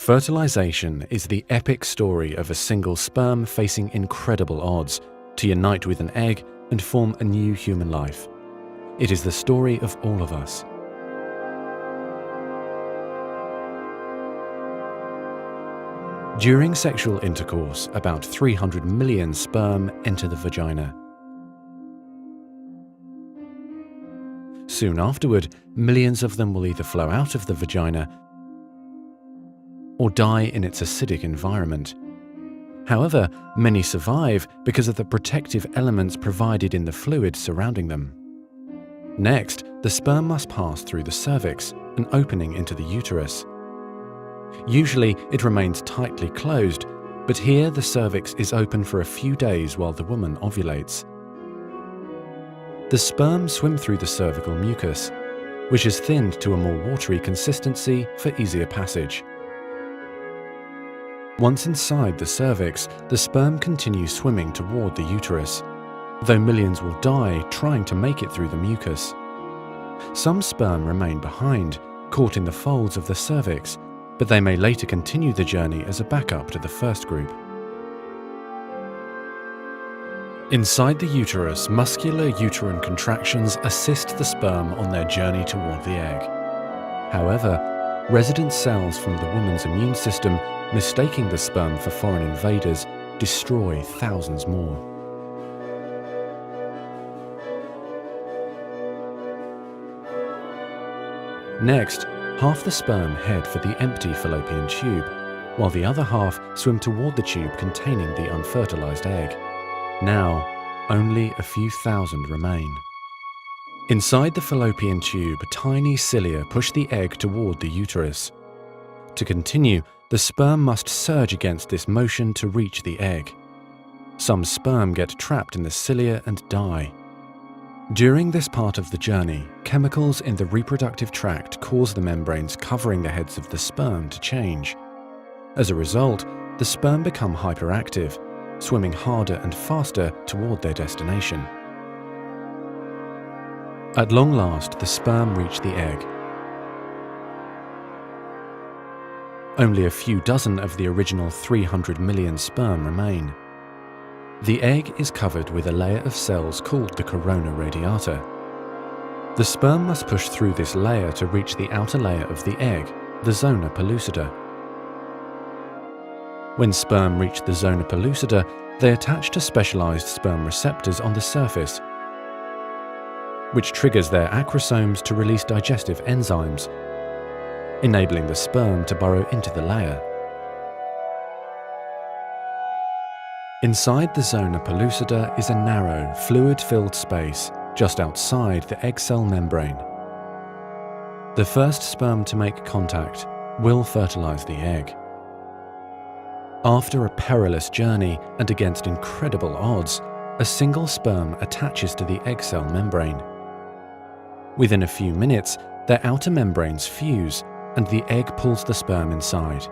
Fertilization is the epic story of a single sperm facing incredible odds to unite with an egg and form a new human life. It is the story of all of us. During sexual intercourse, about 300 million sperm enter the vagina. Soon afterward, millions of them will either flow out of the vagina or die in its acidic environment. However, many survive because of the protective elements provided in the fluid surrounding them. Next, the sperm must pass through the cervix, an opening into the uterus. Usually, it remains tightly closed, but here the cervix is open for a few days while the woman ovulates. The sperm swim through the cervical mucus, which is thinned to a more watery consistency for easier passage. Once inside the cervix, the sperm continues swimming toward the uterus, though millions will die trying to make it through the mucus. Some sperm remain behind, caught in the folds of the cervix, but they may later continue the journey as a backup to the first group. Inside the uterus, muscular uterine contractions assist the sperm on their journey toward the egg. However, resident cells from the woman's immune system, mistaking the sperm for foreign invaders, destroy thousands more. Next, half the sperm head for the empty fallopian tube, while the other half swim toward the tube containing the unfertilized egg. Now, only a few thousand remain. Inside the fallopian tube, tiny cilia push the egg toward the uterus. To continue, the sperm must surge against this motion to reach the egg. Some sperm get trapped in the cilia and die. During this part of the journey, chemicals in the reproductive tract cause the membranes covering the heads of the sperm to change. As a result, the sperm become hyperactive, swimming harder and faster toward their destination. At long last, the sperm reach the egg. Only a few dozen of the original 300 million sperm remain. The egg is covered with a layer of cells called the corona radiata. The sperm must push through this layer to reach the outer layer of the egg, the zona pellucida. When sperm reach the zona pellucida, they attach to specialized sperm receptors on the surface, which triggers their acrosomes to release digestive enzymes, enabling the sperm to burrow into the layer. Inside the zona pellucida is a narrow, fluid-filled space just outside the egg cell membrane. The first sperm to make contact will fertilize the egg. After a perilous journey and against incredible odds, a single sperm attaches to the egg cell membrane. Within a few minutes, their outer membranes fuse and the egg pulls the sperm inside.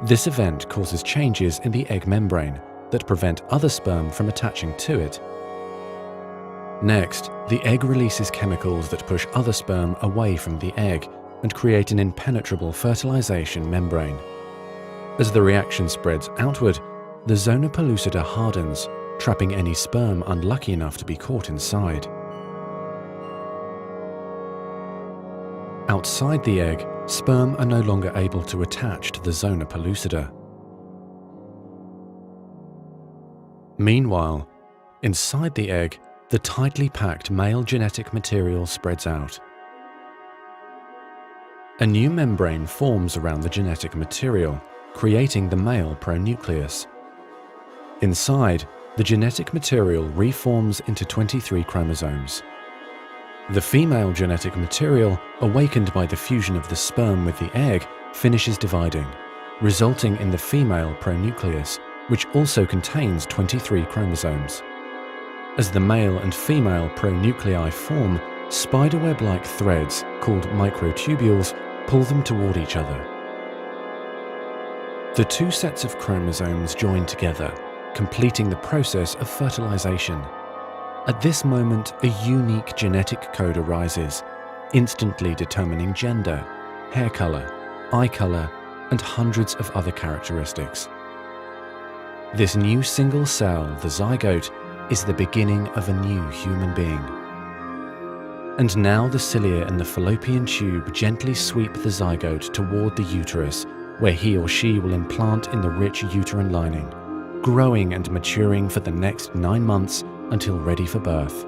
This event causes changes in the egg membrane that prevent other sperm from attaching to it. Next, the egg releases chemicals that push other sperm away from the egg and create an impenetrable fertilization membrane. As the reaction spreads outward, the zona pellucida hardens, trapping any sperm unlucky enough to be caught inside. Outside the egg, sperm are no longer able to attach to the zona pellucida. Meanwhile, inside the egg, the tightly packed male genetic material spreads out. A new membrane forms around the genetic material, creating the male pronucleus. Inside, the genetic material reforms into 23 chromosomes. The female genetic material, awakened by the fusion of the sperm with the egg, finishes dividing, resulting in the female pronucleus, which also contains 23 chromosomes. As the male and female pronuclei form, spiderweb-like threads, called microtubules, pull them toward each other. The two sets of chromosomes join together, completing the process of fertilization. At this moment, a unique genetic code arises, instantly determining gender, hair color, eye color, and hundreds of other characteristics. This new single cell, the zygote, is the beginning of a new human being. And now the cilia in the fallopian tube gently sweep the zygote toward the uterus, where he or she will implant in the rich uterine lining, growing and maturing for the next 9 months until ready for birth.